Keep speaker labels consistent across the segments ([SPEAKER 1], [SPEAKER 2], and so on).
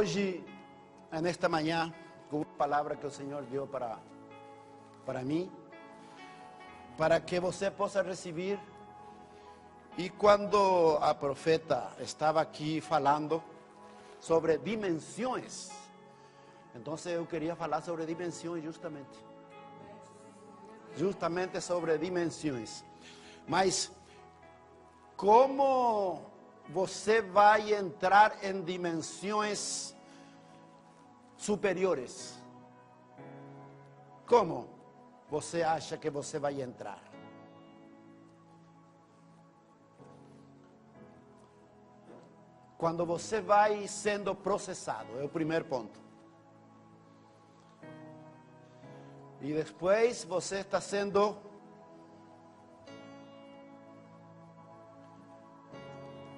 [SPEAKER 1] hoje, nesta manhã, com uma palavra que o Senhor deu para mim, para que você possa receber. E quando a profeta estava aqui falando sobre dimensões, então eu queria falar sobre dimensões justamente sobre dimensões. Mas como você vai entrar em dimensões superiores? Como você acha que você vai entrar? Quando você vai sendo processado, é o primeiro ponto. E depois você está sendo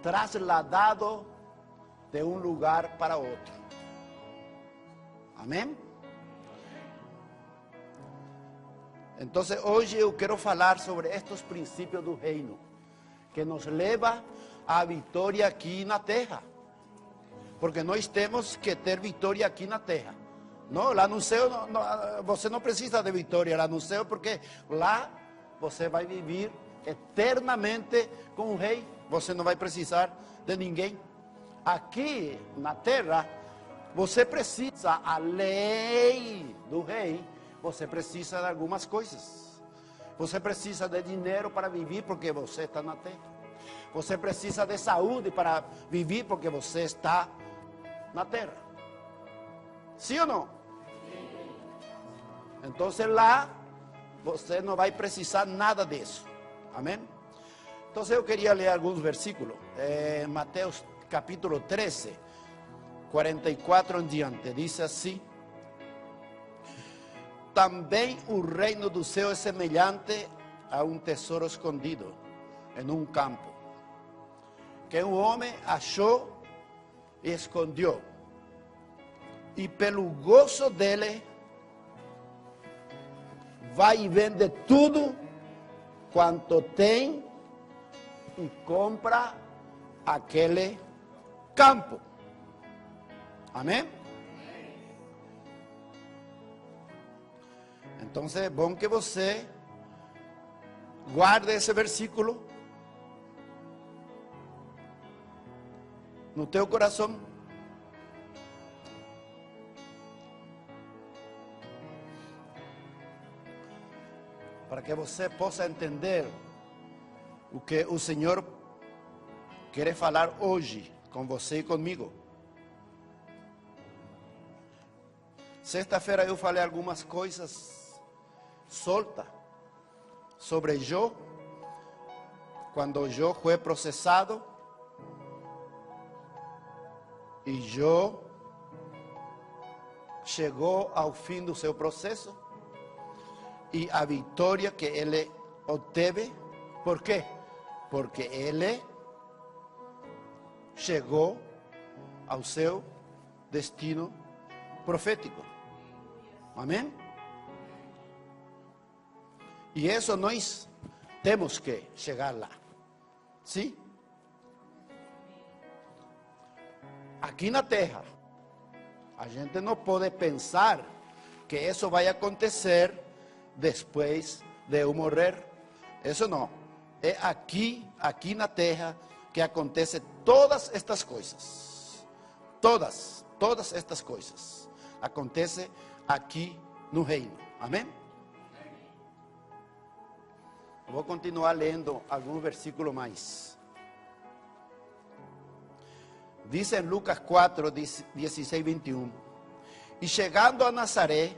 [SPEAKER 1] trasladado de um lugar para outro. Amém? Então, hoje eu quero falar sobre estes princípios do reino, que nos leva à vitória aqui na terra. Porque nós temos que ter vitória aqui na terra. Não, lá no céu, você não precisa de vitória lá no céu, porque lá você vai viver eternamente com o rei. Você não vai precisar de ninguém. Aqui na terra, você precisa, a lei do rei, você precisa de algumas coisas. Você precisa de dinheiro para viver, porque você está na terra. Você precisa de saúde para viver, porque você está na terra. Sim ou não? Então lá, você não vai precisar nada disso. Amém? Então eu queria ler alguns versículos. Mateus capítulo 13, 44 em diante. Diz assim: também o reino do céu é semelhante a um tesouro escondido em um campo, que um homem achou e escondeu. E pelo gozo dele, vai e vende tudo quanto tem e compra aquele campo. Amém? Então é bom que você guarde esse versículo no teu coração. Para que você possa entender o que o Senhor quer falar hoje com você e comigo. Sexta-feira eu falei algumas coisas soltas sobre Jó, quando Jó foi processado e Jó chegou ao fim do seu processo e a vitória que ele obteve. Por quê? Porque ele chegou ao seu destino profético. Amém? E isso nós temos que chegar lá. Sim? Aqui na terra, a gente não pode pensar que isso vai acontecer depois de eu morrer. Isso não. É aqui na terra que acontecem todas estas coisas. Todas estas coisas acontecem aqui no reino. Amém? Eu vou continuar lendo algum versículo mais. Diz em Lucas 4, 16, 21. E chegando a Nazaré,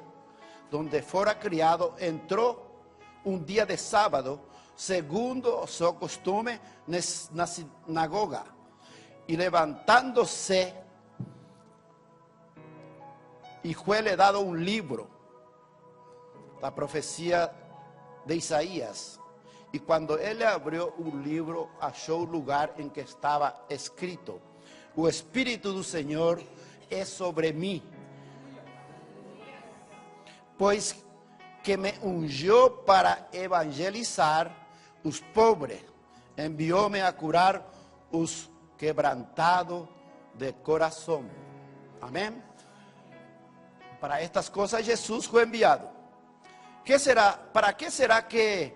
[SPEAKER 1] donde fora criado, entrou um dia de sábado, segundo o seu costume, na sinagoga. E levantando-se, e foi-lhe dado um livro da profecia de Isaías. E quando ele abriu o livro, achou o lugar em que estava escrito: o Espírito do Senhor é sobre mim, pois que me ungiu para evangelizar os pobres, enviou-me a curar os quebrantados de coração. Amén. Para estas cosas Jesús fue enviado. Para qué será que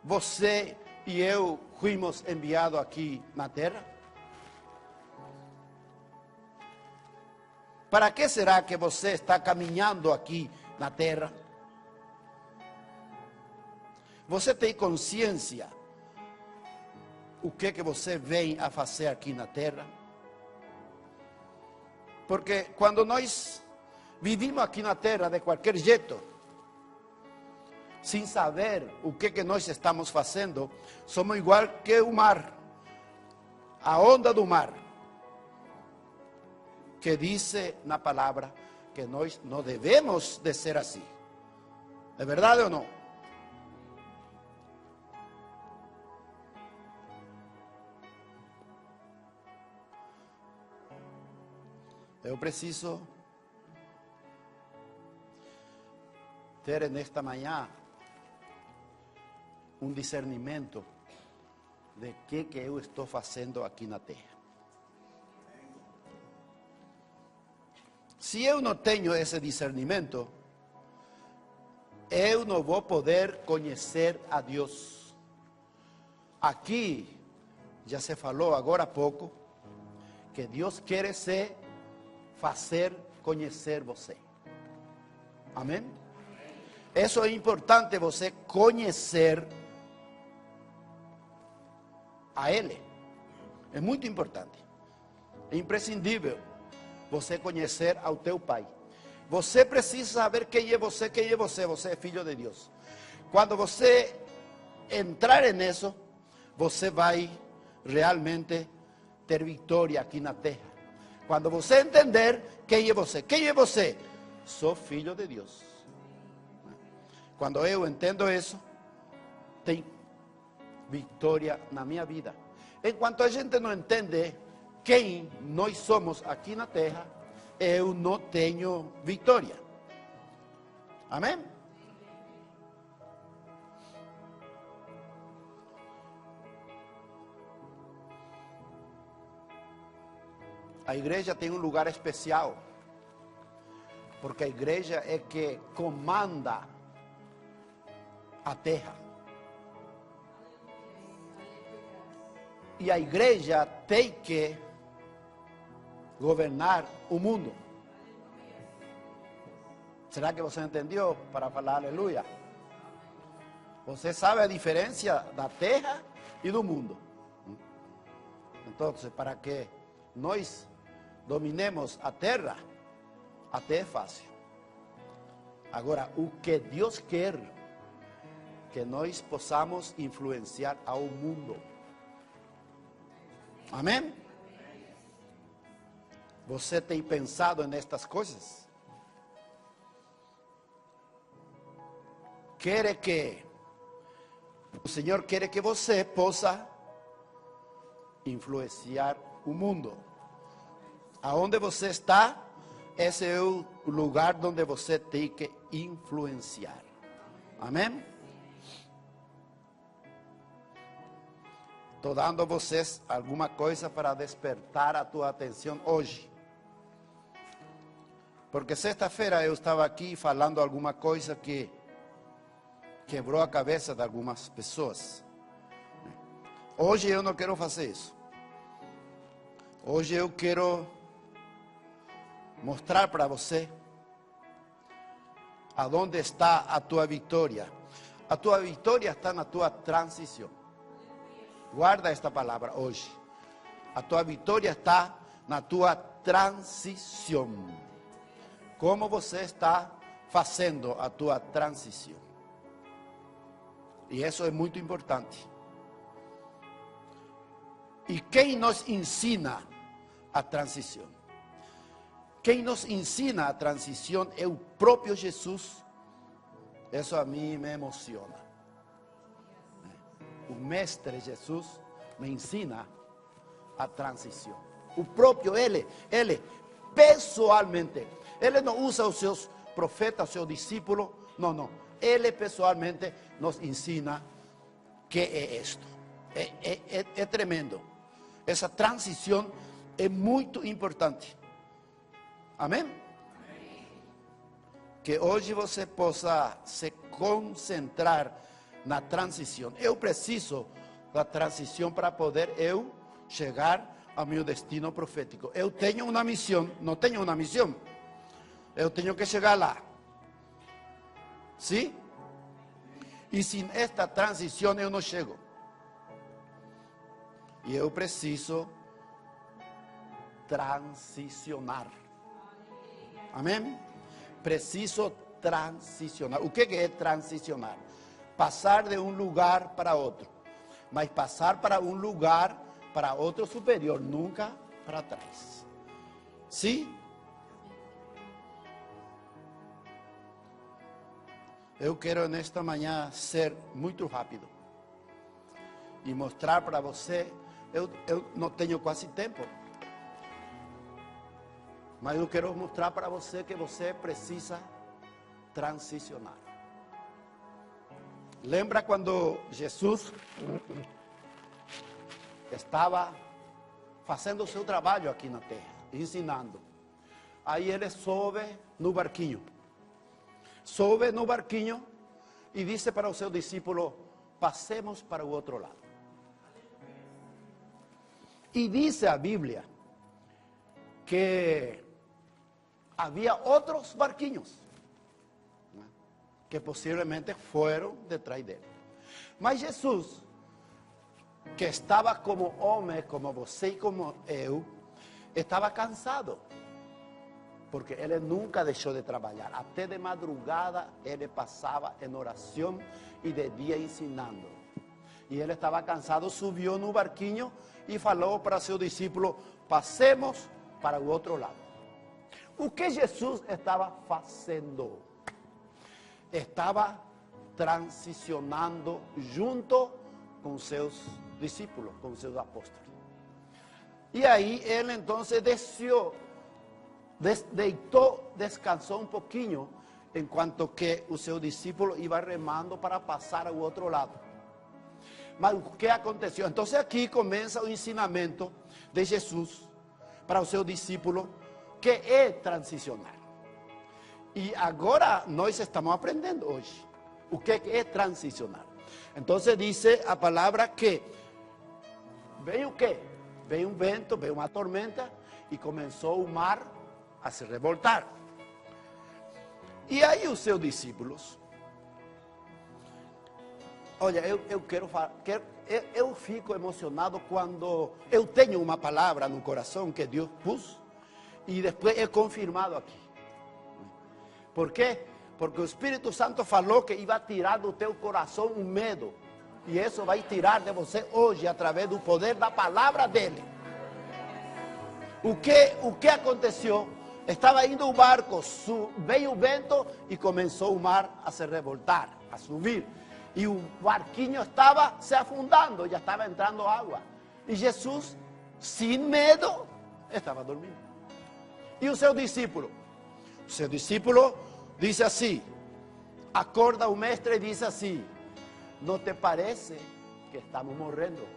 [SPEAKER 1] você e eu fuimos enviados aqui na terra? Para que será que você está caminhando aqui na terra? Você tem consciência o que você vem a fazer aqui na terra? Porque quando nós vivimos aqui na terra de qualquer jeito, sem saber o que nós estamos fazendo, somos igual que o mar, a onda do mar, que diz na palavra que nós não devemos de ser assim. É verdade ou não? Eu preciso ter nesta manhã um discernimento de que eu estou fazendo aqui na terra. Se eu não tenho esse discernimento, eu não vou poder conhecer a Deus. Aqui, já se falou agora há pouco, que Deus quer se fazer conhecer você. Amém? Isso é importante, você conhecer a Ele. É muito importante. É imprescindível você conhecer ao teu Pai. Você precisa saber quem é você, quem é você. Você é filho de Deus. Quando você entrar nisso, você vai realmente ter vitória aqui na terra. Quando você entender quem é você. Quem é você? Sou filho de Deus. Quando eu entendo isso, tem vitória na minha vida. Enquanto a gente não entende quem nós somos aqui na terra, eu não tenho vitória. Amém? A igreja tem um lugar especial, porque a igreja é que comanda a terra. E a igreja tem que governar o mundo. Será que você entendeu para falar aleluia? Você sabe a diferença da terra e do mundo. Então, para que nós dominemos a terra, até é fácil. Agora, o que Deus quer, que nós possamos influenciar ao mundo. Amém? Você tem pensado nestas coisas? O Senhor quer que você possa influenciar o mundo. Aonde você está, esse é o lugar onde você tem que influenciar. Amém? Estou dando a vocês alguma coisa para despertar a tua atenção hoje. Porque sexta-feira eu estava aqui falando alguma coisa que quebrou a cabeça de algumas pessoas. Hoje eu não quero fazer isso. Hoje eu quero mostrar para você aonde está a tua vitória. A tua vitória está na tua transição. Guarda esta palavra hoje. A tua vitória está na tua transição. Como você está fazendo a tua transição? E isso é muito importante. E quem nos ensina a transição? Quem nos ensina a transição é o próprio Jesus. Isso a mim me emociona. O Mestre Jesus me ensina a transição. O próprio Ele pessoalmente. Ele não usa os seus profetas, os seus discípulos. Não. Ele pessoalmente nos ensina que é isto. É tremendo. Essa transição é muito importante. Amém? Que hoje você possa se concentrar na transição. Eu preciso da transição para poder eu chegar ao meu destino profético. Eu tenho uma missão, não tenho uma missão. Eu tenho que chegar lá. ¿Sí? E sem esta transição eu não chego. E eu preciso transicionar. Amém? Preciso transicionar. O que é transicionar? Passar de um lugar para outro. Mas passar para um lugar, para outro superior, nunca para trás. Sim? Eu quero nesta manhã ser muito rápido e mostrar para você. Eu não tenho quase tempo, mas eu quero mostrar para você que você precisa transicionar. Lembra quando Jesus estava fazendo o seu trabalho aqui na terra, ensinando? Aí ele sobe no barquinho. Sobe no barquinho e disse para o seu discípulo: passemos para o outro lado. E diz a Bíblia que havia outros barquinhos que possivelmente foram detrás dele. Mas Jesus, que estava como homem, como você e como eu, estava cansado. Porque ele nunca deixou de trabalhar. Até de madrugada ele passava em oração e de dia ensinando. E ele estava cansado, subiu no barquinho e falou para seu discípulo: passemos para o outro lado. O que Jesus estava fazendo? Estava transicionando junto com seus discípulos, com seus apóstolos. E aí ele então desceu, deitou, descansou um pouquinho, enquanto que o seu discípulo ia remando para passar ao outro lado. Mas o que aconteceu? Então aqui começa o ensinamento de Jesus para o seu discípulo, que é transicionar. E agora nós estamos aprendendo hoje o que é transicionar. Então diz a palavra que veio o quê? Veio um vento, veio uma tormenta e começou o mar a se revoltar. E aí os seus discípulos, olha, eu quero falar, eu fico emocionado quando eu tenho uma palavra no coração que Deus pôs e depois é confirmado aqui. Por quê? Porque o Espírito Santo falou que ia tirar do teu coração um medo. E isso vai tirar de você hoje, através do poder da palavra dele. O que aconteceu? Estava indo o barco, veio o vento e começou o mar a se revoltar, a subir. E o barquinho estava se afundando, já estava entrando água. E Jesus, sem medo, estava dormindo. E o seu discípulo? O seu discípulo diz assim, acorda o mestre e diz assim: não te parece que estamos morrendo?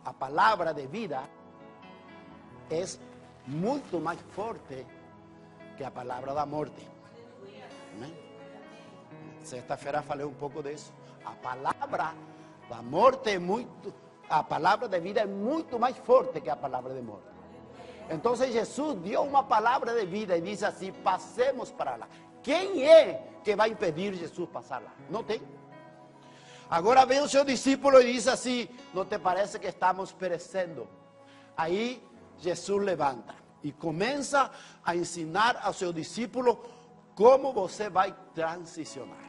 [SPEAKER 1] A palavra de vida é muito mais forte que a palavra da morte. Amém? Sexta-feira falei um pouco disso. A palavra da morte é muito, a palavra de vida é muito mais forte que a palavra de morte. Então Jesus deu uma palavra de vida e disse assim: passemos para lá. Quem é que vai impedir Jesus passar lá? Não tem. Agora vem o seu discípulo e diz assim: não te parece que estamos perecendo? Aí Jesus levanta e começa a ensinar ao seu discípulo como você vai transicionar.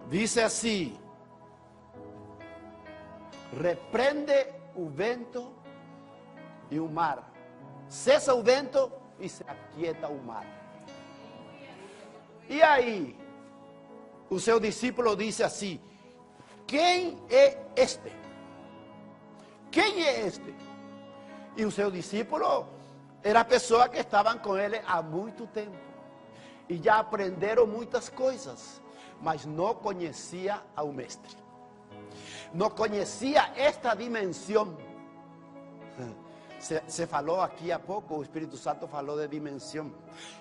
[SPEAKER 1] Diz assim: repreende o vento e o mar. Cessa o vento e se aquieta o mar. E aí, o seu discípulo disse assim: quem é este? Quem é este? E o seu discípulo era a pessoa que estavam com ele há muito tempo. E já aprenderam muitas coisas, mas não conhecia ao mestre. não conhecia esta dimensão. Se falou aqui há pouco, o Espírito Santo falou de dimensão.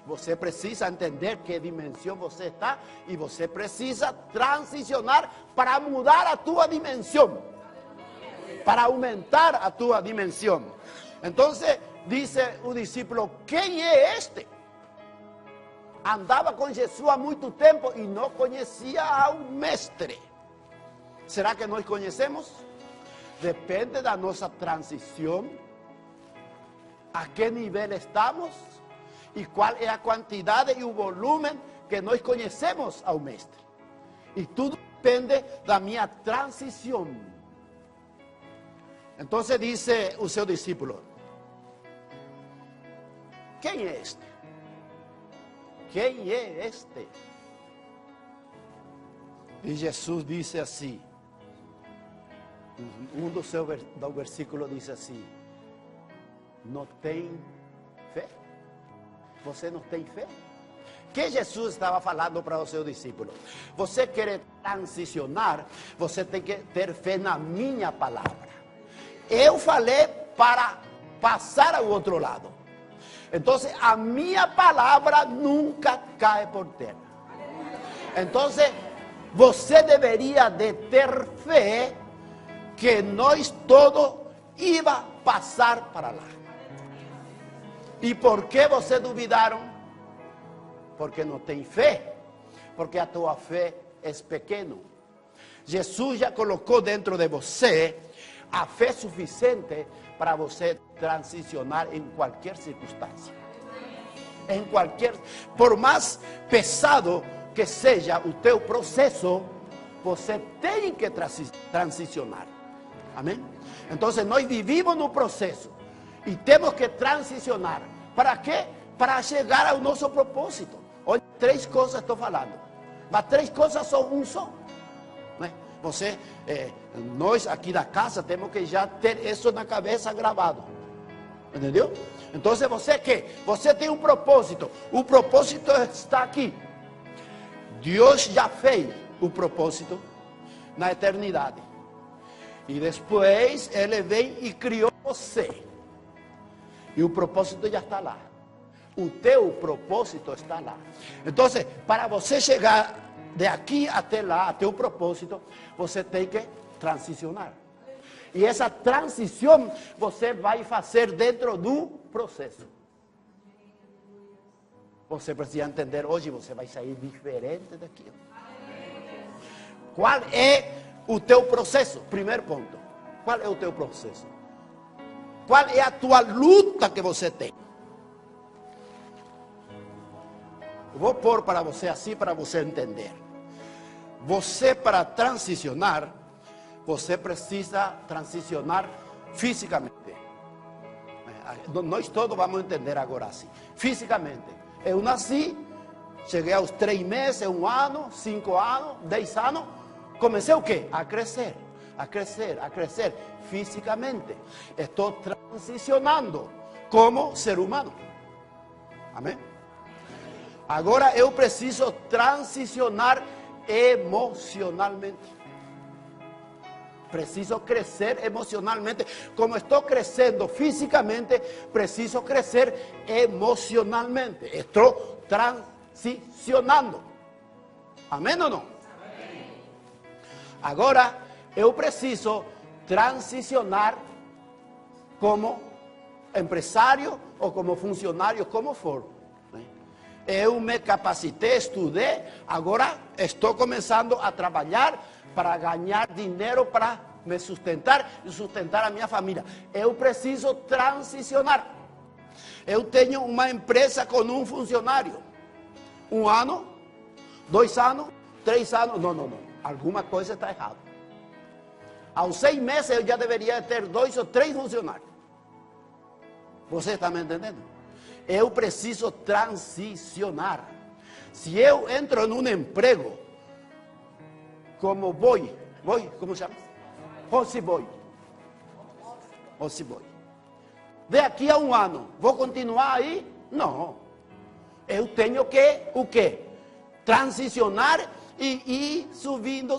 [SPEAKER 1] Você precisa entender que dimensão você está e você precisa transicionar para mudar a tua dimensão, para aumentar a tua dimensão. Então, diz o discípulo: quem é este? Andava com Jesus há muito tempo e não conhecia ao mestre. Será que nós conhecemos? Depende da nossa transição, a que nível estamos e qual é a quantidade e o volume que nós conhecemos ao mestre. E tudo depende da minha transição. Então disse o seu discípulo: quem é este? Quem é este? E Jesus disse assim, do versículo diz assim: não tem fé? Você não tem fé? Que Jesus estava falando para o seu discípulo? Você quer transicionar, você tem que ter fé na minha palavra. Eu falei para passar ao outro lado. Então, a minha palavra nunca cai por terra. Então, você deveria de ter fé que nós todos íamos passar para lá. E por que vocês duvidaram? Porque não tem fé. Porque a tua fé é pequena. Jesus já colocou dentro de você a fé suficiente para você transicionar em qualquer circunstância. Em qualquer, por mais pesado que seja o teu processo, você tem que transicionar. Amém? Então, nós vivimos no processo e temos que transicionar. Para quê? Para chegar ao nosso propósito. Olha, 3 coisas estou falando, mas 3 coisas são um só. Né? Nós aqui da casa temos que já ter isso na cabeça gravado. Entendeu? Então você quer? Você tem um propósito. O propósito está aqui. Deus já fez o propósito na eternidade. E depois Ele vem e criou você. E o propósito já está lá. O teu propósito está lá. Então, para você chegar de aqui até lá, até o propósito, você tem que transicionar. E essa transição você vai fazer dentro do processo. Você precisa entender, hoje você vai sair diferente daquilo. Qual é o teu processo? Primeiro ponto. Qual é o teu processo? Qual é a tua luta que você tem? Eu vou pôr para você assim, para você entender. Você, para transicionar, você precisa transicionar fisicamente. Nós todos vamos entender agora assim. Fisicamente. Eu nasci, cheguei aos 3 meses, 1 ano, 5 anos, 10 anos. Comecei o quê? A crescer, a crescer, a crescer fisicamente. Estou transicionando como ser humano. Amém? Agora eu preciso transicionar emocionalmente. Preciso crescer emocionalmente. Como estou crescendo fisicamente, preciso crescer emocionalmente. Estou transicionando. Amém ou não? Amém. Agora, eu preciso transicionar como empresário ou como funcionário, como for. Eu me capacitei, estudei, agora estou começando a trabalhar para ganhar dinheiro para me sustentar e sustentar a minha família. Eu preciso transicionar. Eu tenho uma empresa com um funcionário. 1 ano, 2 anos, 3 anos. Não. Alguma coisa está errada. Aos 6 meses eu já deveria ter 2 ou 3 funcionários. Você está me entendendo? Eu preciso transicionar. Se eu entro num emprego como boi, como se chama? Office boy. De aqui a 1 ano, vou continuar aí? Não. Eu tenho que, o quê? Transicionar e ir subindo.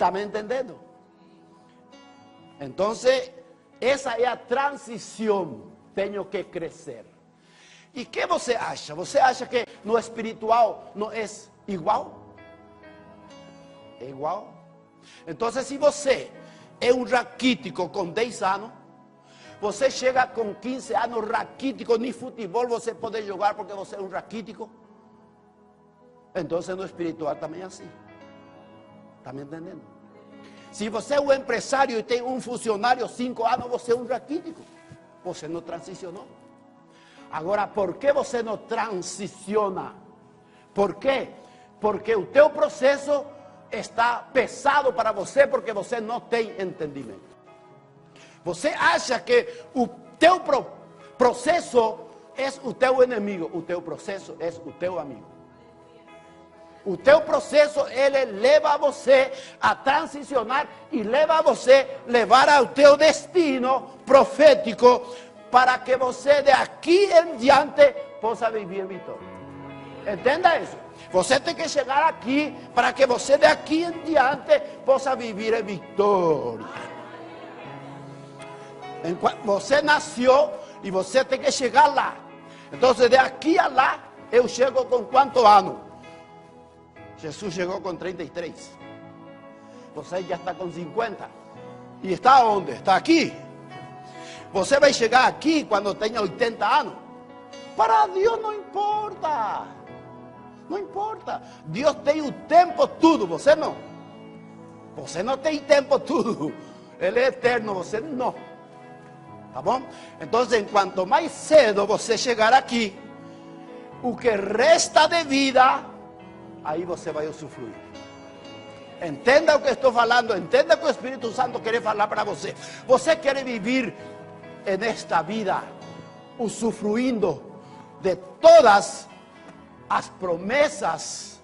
[SPEAKER 1] ¿Está me entendendo? Entonces, essa é a transição. Tenho que crescer. E que você acha? Você acha que no espiritual não é igual? É igual? Então, se você é um raquítico com 10 anos, você chega com 15 anos raquítico, nem futebol você pode jogar porque você é um raquítico. Então, no espiritual também é assim. Está me entendendo? Se você é um empresário e tem um funcionário 5 anos, você é um raquítico. Você não transicionou. Agora, por que você não transiciona? Por quê? Porque o teu processo está pesado para você, porque você não tem entendimento. Você acha que o teu processo é o teu inimigo, o teu processo é o teu amigo. O teu processo, ele leva você a transicionar e leva você a levar ao teu destino profético para que você de aqui em diante possa viver em vitória. Entenda isso. Você tem que chegar aqui para que você de aqui em diante possa viver em vitória. Você nasceu e você tem que chegar lá. Então, de aqui a lá, eu chego com quantos anos? Jesus chegou com 33. Você já está com 50. E está onde? Está aqui. Você vai chegar aqui quando tenha 80 anos. Para Deus não importa. Não importa. Deus tem o tempo tudo, você não. Você não tem tempo tudo. Ele é eterno, você não. Tá bom? Então, quanto mais cedo você chegar aqui, o que resta de vida, aí você vai usufruir. Entenda o que estou falando, entenda o que o Espírito Santo quer falar para você. Você quer viver nesta vida, usufruindo de todas as promessas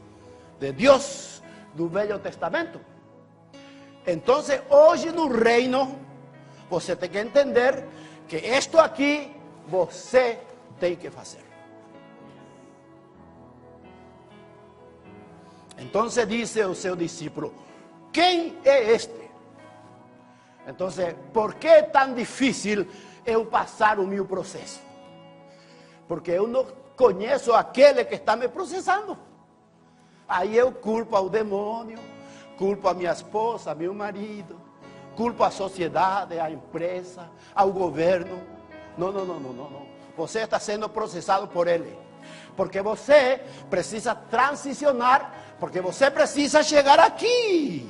[SPEAKER 1] de Deus do Velho Testamento? Então, hoje no reino, você tem que entender que isto aqui, você tem que fazer. Então disse o seu discípulo: quem é este? Então, por que é tão difícil eu passar o meu processo? Porque eu não conheço aquele que está me processando. Aí eu culpo ao demônio, culpo a minha esposa, meu marido, culpo a sociedade, a empresa, ao governo. Não. Você está sendo processado por ele. Porque você precisa transicionar, porque você precisa chegar aqui.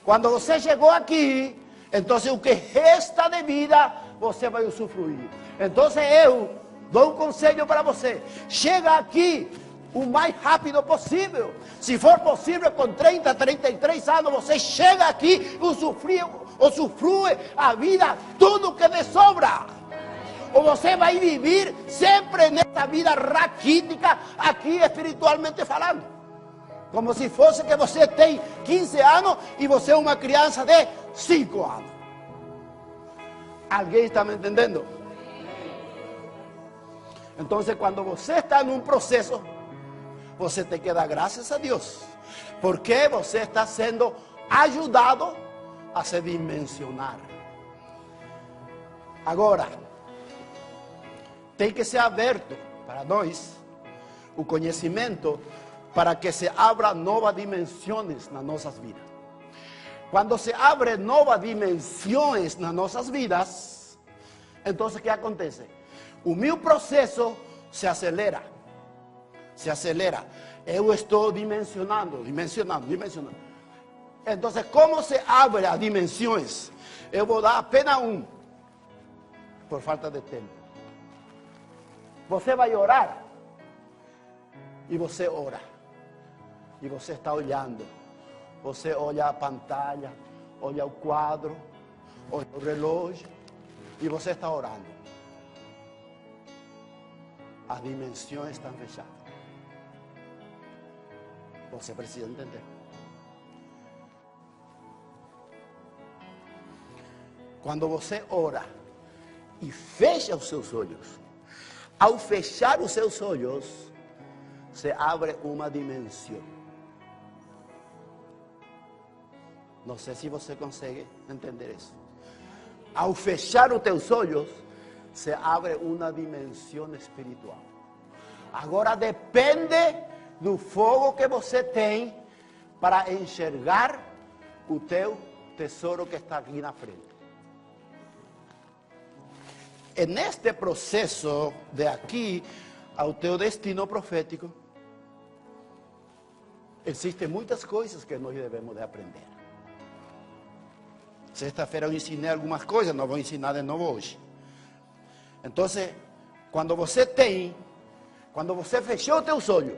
[SPEAKER 1] Quando você chegou aqui, então o que resta de vida, você vai usufruir. Então eu dou um conselho para você: chega aqui o mais rápido possível. Se for possível, com 30, 33 anos, você chega aqui e usufrui a vida, tudo que lhe sobra. Ou você vai viver sempre nessa vida raquítica, aqui espiritualmente falando. Como se fosse que você tem 15 anos e você é uma criança de 5 anos. Alguém está me entendendo? Então, quando você está num processo, você tem que dar graças a Deus, porque você está sendo ajudado a se dimensionar. Agora, tem que ser aberto para nós o conhecimento para que se abra novas dimensões nas nossas vidas. Quando se abre novas dimensões nas nossas vidas, então o que acontece? O meu processo se acelera. Se acelera. Eu estou dimensionando. Então, como se abre as dimensões? Eu vou dar apenas um, por falta de tempo. Você vai orar, e você ora, e você está olhando, você olha a pantalha, olha o quadro, olha o relógio, e você está orando. As dimensões estão fechadas. Você precisa entender. Quando você ora e fecha os seus olhos, ao fechar os seus olhos, se abre uma dimensão. Não sei se você consegue entender isso. Ao fechar os teus olhos, se abre uma dimensão espiritual. Agora depende do fogo que você tem para enxergar o teu tesouro que está aqui na frente. E neste processo de aqui ao teu destino profético, existem muitas coisas que nós devemos de aprender. Sexta-feira eu ensinei algumas coisas, não vou ensinar de novo hoje. Então, quando você fechou os teus olhos,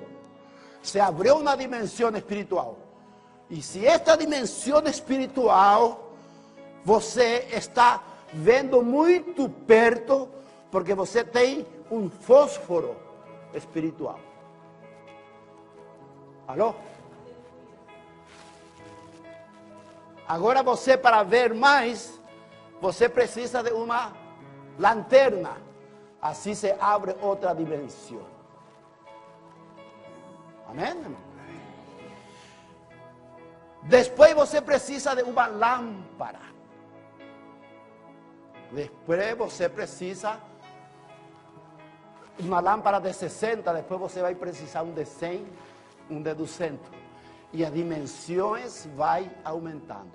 [SPEAKER 1] se abriu uma dimensão espiritual. E se esta dimensão espiritual, você está vendo muito perto, porque você tem um fósforo espiritual. Alô? Agora você, para ver mais, você precisa de uma lanterna. Assim se abre outra dimensão. Amém? Depois você precisa de uma lâmpada. Depois você precisa de uma lâmpada de 60. Depois você vai precisar um de 100, um de 200. E as dimensões vai aumentando.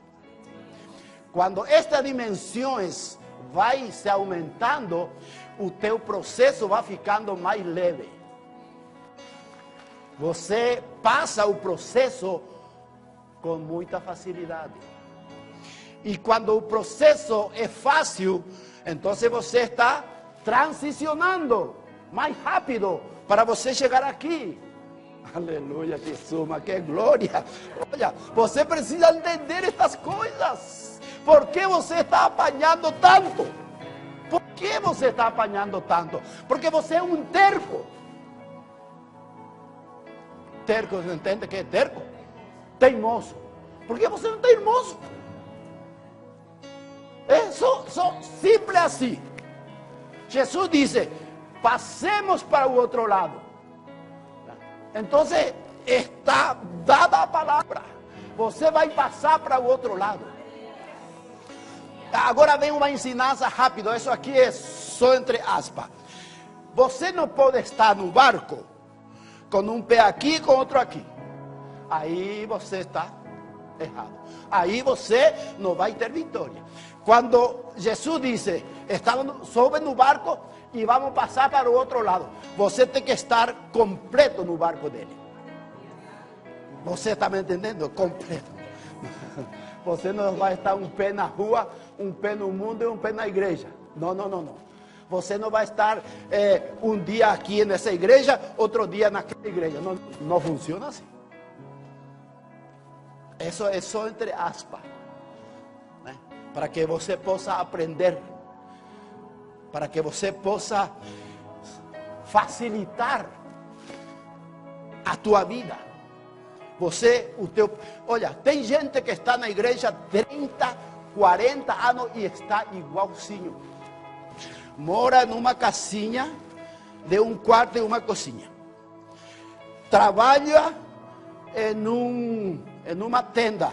[SPEAKER 1] Quando estas dimensões vai se aumentando, o teu processo vai ficando mais leve. Você passa o processo com muita facilidade. E quando o processo é fácil, então você está transicionando mais rápido para você chegar aqui. Aleluia, Jesus, mas que glória. Olha, você precisa entender estas coisas. Por que você está apanhando tanto? Por que você está apanhando tanto? Porque você é um terco. Terco, você entende que é terco? Teimoso. Por que você não é teimoso? É só simples assim. Jesus disse, passemos para o outro lado. Então, está dada a palavra. Você vai passar para o outro lado. Agora vem uma ensinança rápida. Isso aqui é só entre aspas. Você não pode estar no barco com um pé aqui e com outro aqui. Aí você está errado. Aí você não vai ter vitória. Quando Jesus disse, sobe no barco e vamos passar para o outro lado. Você tem que estar completo no barco dele. Você está me entendendo? Completo. Você não vai estar um pé na rua, um pé no mundo e um pé na igreja. Não, não, não, não. Você não vai estar um dia aqui nessa igreja, outro dia naquela igreja. Não, não funciona assim. Isso é só entre aspas. Né? Para que você possa aprender. Para que você possa facilitar a tua vida. Olha, tem gente que está na igreja 30, 40 anos e está igualzinho. Mora numa casinha de um quarto e uma cozinha. Trabalha em uma tenda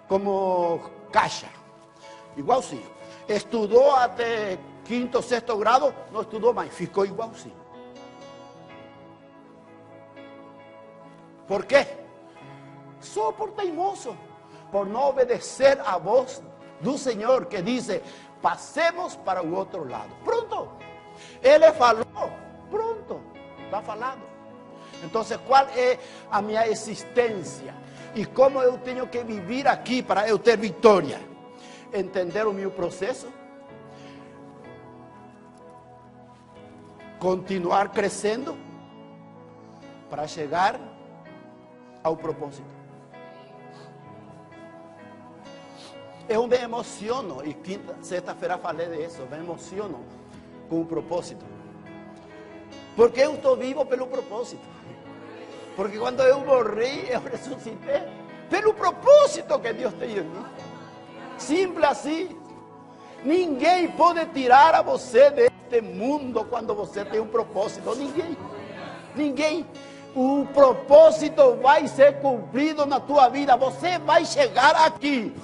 [SPEAKER 1] como caixa. Igualzinho. Estudou até 5º, 6º grado, não estudou mais, ficou igualzinho. ¿Por quê? Só por teimoso, por não obedecer a voz do Senhor que diz, passemos para o outro lado. Pronto, Ele falou, pronto, está falado. Então, qual é a minha existência? E como eu tenho que viver aqui para eu ter vitória? Entender o meu processo? Continuar crescendo para chegar ao propósito. Eu me emociono, e sexta-feira falei disso, me emociono com o propósito. Porque eu estou vivo pelo propósito. Porque quando eu morri, eu ressuscitei pelo propósito que Deus tem em mim. Simples assim. Ninguém pode tirar a você deste mundo quando você tem um propósito. Ninguém. Ninguém. O propósito vai ser cumprido na tua vida. Você vai chegar aqui.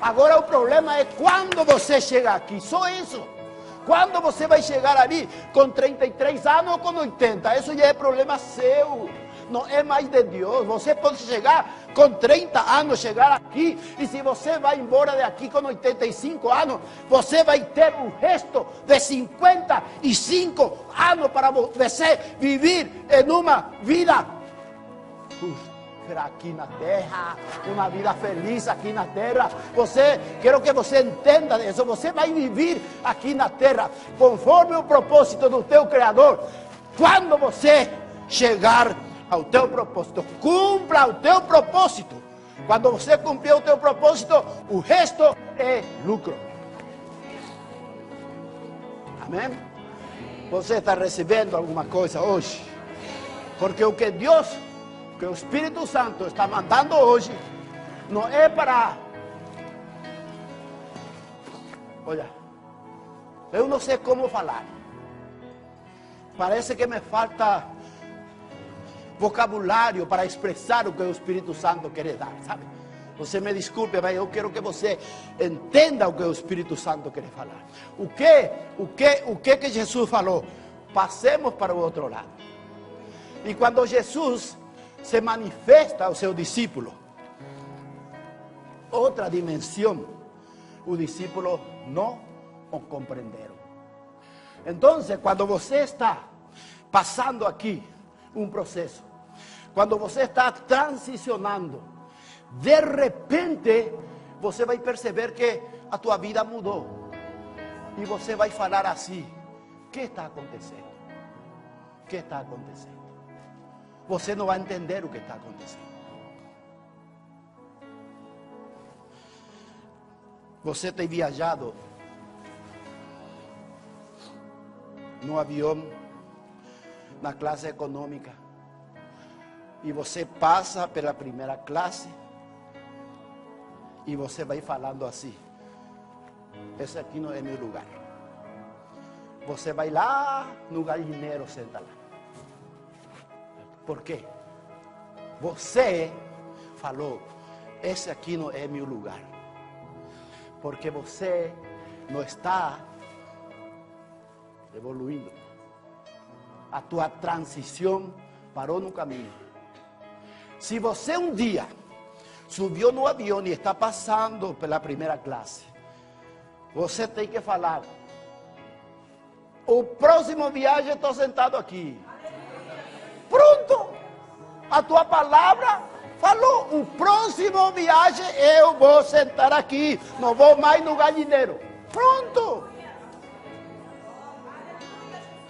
[SPEAKER 1] Agora o problema é quando você chega aqui. Só isso. Quando você vai chegar ali com 33 anos ou com 80? Isso já é problema seu. Não é mais de Deus. Você pode chegar com 30 anos, chegar aqui. E se você vai embora daqui com 85 anos, você vai ter o resto de 55 anos para você viver em uma vida aqui na terra, uma vida feliz aqui na terra. Quero que você entenda isso. Você vai viver aqui na terra conforme o propósito do teu Criador. Quando você chegar ao teu propósito, cumpra o teu propósito. Quando você cumprir o teu propósito, o resto é lucro. Amém? Você está recebendo alguma coisa hoje? Porque o que o Espírito Santo está mandando hoje, não é para... Olha, eu não sei como falar. Parece que me falta vocabulário para expressar o que o Espírito Santo quer dar, sabe? Você me desculpe, mas eu quero que você entenda o que o Espírito Santo quer falar. O que Jesus falou? Passemos para o outro lado. E quando Jesus se manifesta ao seu discípulo, outra dimensão, o discípulo não o compreenderam. Então, quando você está passando aqui um processo, quando você está transicionando, de repente você vai perceber que a tua vida mudou. E você vai falar assim: o que está acontecendo? O que está acontecendo? Você não vai entender o que está acontecendo. Você tem viajado no avião, na classe econômica, e você passa pela primeira classe, e você vai falando assim: esse aqui não é meu lugar. Você vai lá no galinheiro, senta lá. Por quê? Você falou: esse aqui não é meu lugar. Porque você não está evoluindo. A tua transição parou no caminho. Se você um dia subiu no avião e está passando pela primeira classe, você tem que falar: o próximo viagem estou sentado aqui. Pronto! A tua palavra falou: o próximo viagem eu vou sentar aqui, não vou mais no galinheiro. Pronto!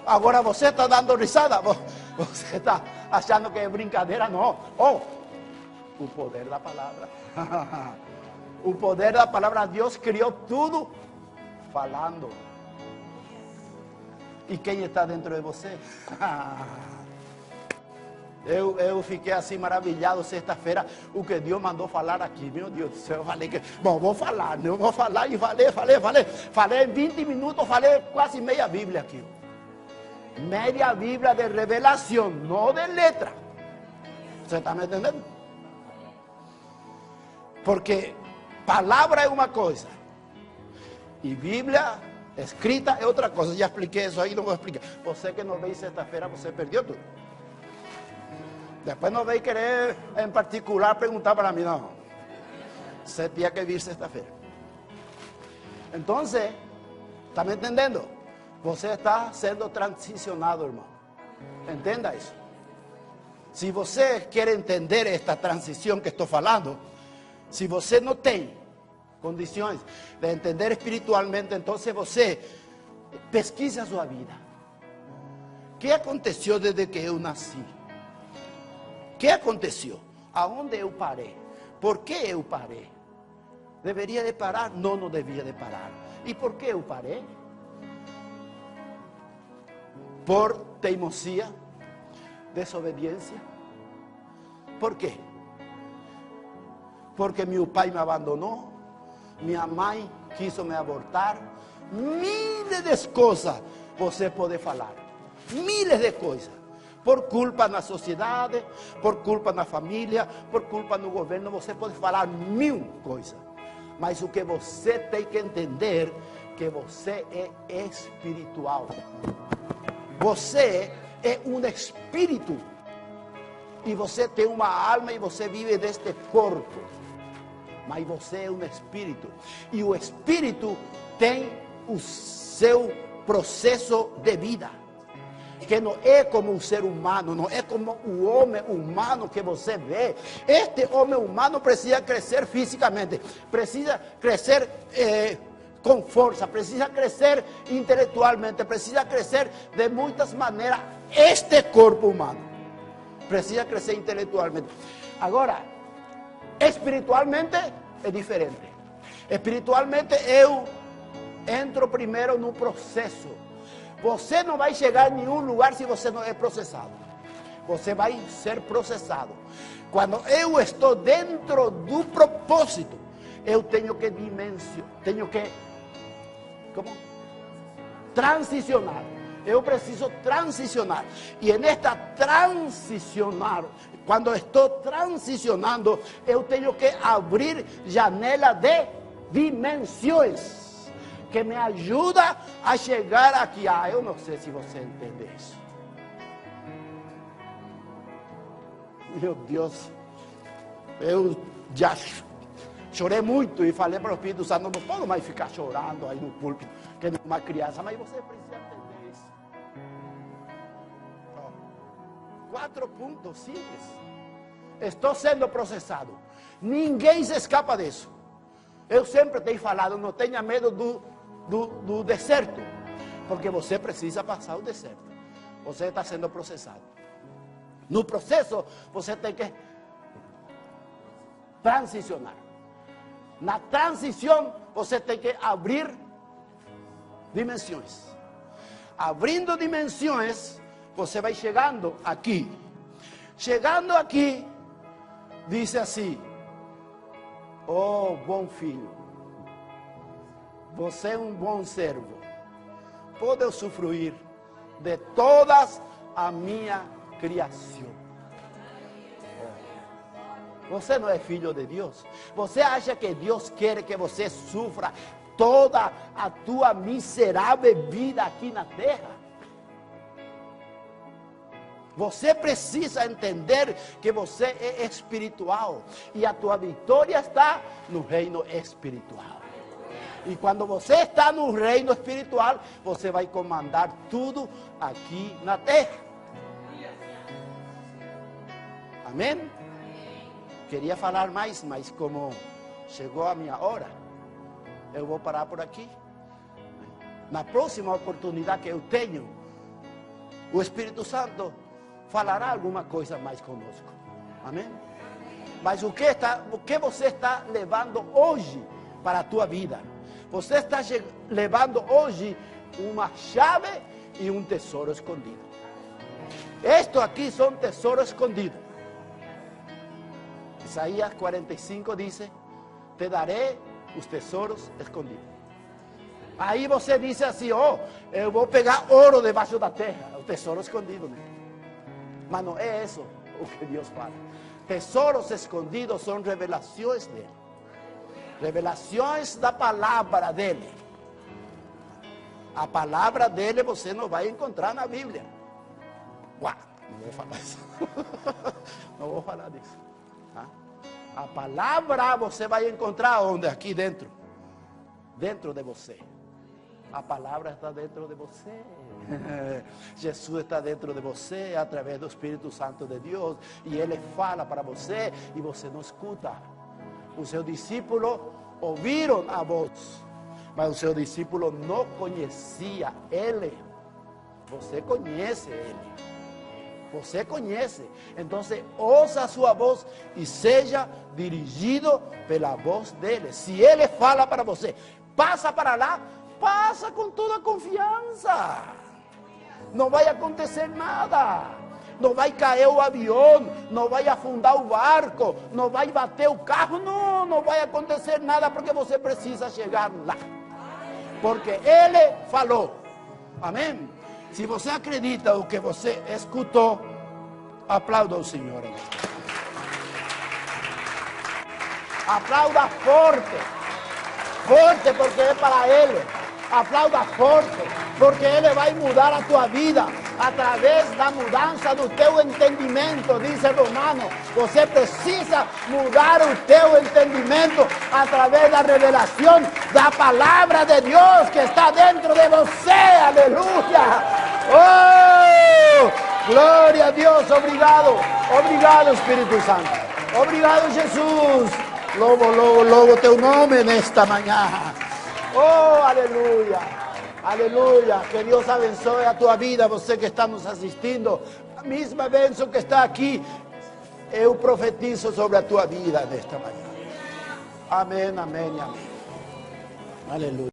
[SPEAKER 1] Agora você está dando risada, você está achando que é brincadeira, não. Oh, o poder da palavra. O poder da palavra. Deus criou tudo falando. E quem está dentro de você? Eu fiquei assim maravilhado sexta-feira, o que Deus mandou falar aqui. Meu Deus do céu, eu falei que, bom, vou falar e falei em 20 minutos, falei quase meia Bíblia aqui. Media Bíblia de revelação, não de letra. Você está me entendendo? Porque palavra é uma coisa e Bíblia escrita é outra coisa. Já expliquei isso aí, não vou explicar. Você que não veio sexta-feira, você perdeu tudo. Depois não veio querer em particular perguntar para mim, não. Você tinha que vir sexta-feira. Então, está me entendendo? Você está sendo transicionado, irmão. Entenda isso. Se você quer entender esta transição que estou falando, se você não tem condições de entender espiritualmente, então você pesquise a sua vida. O que aconteceu desde que eu nasci? O que aconteceu? Aonde eu parei? Por que eu parei? Deveria de parar? Não, não devia de parar. E por que eu parei? Por teimosia, desobediência. Por quê? Porque meu pai me abandonou, minha mãe quis me abortar, miles de coisas você pode falar, miles de coisas. Por culpa na sociedade, por culpa na família, por culpa no governo, você pode falar mil coisas. Mas o que você tem que entender, que você é espiritual. Você é um espírito. E você tem uma alma e você vive deste corpo. Mas você é um espírito. E o espírito tem o seu processo de vida. Que não é como um ser humano, não é como o homem humano que você vê. Este homem humano precisa crescer fisicamente, precisa crescer com força, precisa crescer intelectualmente, precisa crescer de muitas maneiras. Este corpo humano precisa crescer intelectualmente. Agora, espiritualmente é diferente. Espiritualmente eu entro primeiro no processo. Você não vai chegar em nenhum lugar se você não é processado. Você vai ser processado. Quando eu estou dentro do propósito, eu tenho que transicionar. Eu preciso transicionar. E nesta transicionar, quando estou transicionando, eu tenho que abrir janela de dimensões. Que me ajuda a chegar aqui. Eu não sei se você entende isso. Meu Deus, eu já chorei muito e falei para o Espírito Santo, não posso mais ficar chorando aí no púlpito, que não é uma criança, mas você precisa entender isso. 4 pontos simples. Estou sendo processado. Ninguém se escapa disso. Eu sempre tenho falado, não tenha medo do deserto, porque você precisa passar o deserto. Você está sendo processado. No processo, você tem que transicionar. Na transição, você tem que abrir dimensões. Abrindo dimensões, você vai chegando aqui. Chegando aqui, diz assim: oh, bom filho, você é um bom servo, pode usufruir de todas a minha criação. Você não é filho de Deus? Você acha que Deus quer que você sofra toda a tua miserável vida aqui na terra? Você precisa entender que você é espiritual e a tua vitória está no reino espiritual. E quando você está no reino espiritual, você vai comandar tudo aqui na terra. Amém? Queria falar mais, mas como chegou a minha hora, eu vou parar por aqui. Na próxima oportunidade que eu tenho, o Espírito Santo falará alguma coisa mais conosco. Amém? Mas o que você está levando hoje para a tua vida? Você está levando hoje uma chave e um tesouro escondido. Estes aqui são tesouros escondidos. Isaías 45 diz: te darei os tesouros escondidos. Aí você diz assim: oh, eu vou pegar ouro debaixo da terra, o tesouro escondido, né? Mas não é isso o que Deus fala. Tesouros escondidos são revelações dele. Revelações da palavra dele. A palavra dele você não vai encontrar na Bíblia. Uau, não vou falar isso. Não vou falar disso. A palavra você vai encontrar onde? Aqui dentro. Dentro de você. A palavra está dentro de você. Jesus está dentro de você através do Espírito Santo de Deus. E Ele fala para você e você não escuta. Os seus discípulos ouviram a voz, mas o seu discípulo não conhecia Ele. Você conhece Ele. Você conhece. Então, ouça a sua voz e seja dirigido pela voz dele. Se Ele fala para você, passa para lá, passa com toda a confiança. Não vai acontecer nada. Não vai cair o avião, não vai afundar o barco, não vai bater o carro, não vai acontecer nada, porque você precisa chegar lá. Porque Ele falou. Amém? Se você acredita o que você escutou, Aplauda al Señor. Aplauda fuerte. Fuerte porque es para Él. Aplauda fuerte porque Él va a mudar a tu vida a través de la mudanza de tu entendimiento, dice Romano. Você precisa mudar o teu entendimiento a través de la revelación de la palabra de Dios que está dentro de você. Aleluya. Oh, gloria a Dios. Obrigado. Obrigado, Espíritu Santo. Obrigado, Jesús. Louvo teu nome nesta manhã. Oh, aleluya. Aleluya. Que Dios abençoe a tua vida, você que está nos assistindo. A mesma bênção que está aqui, eu profetizo sobre a tua vida nesta manhã. Amém, amém, amém. Aleluya.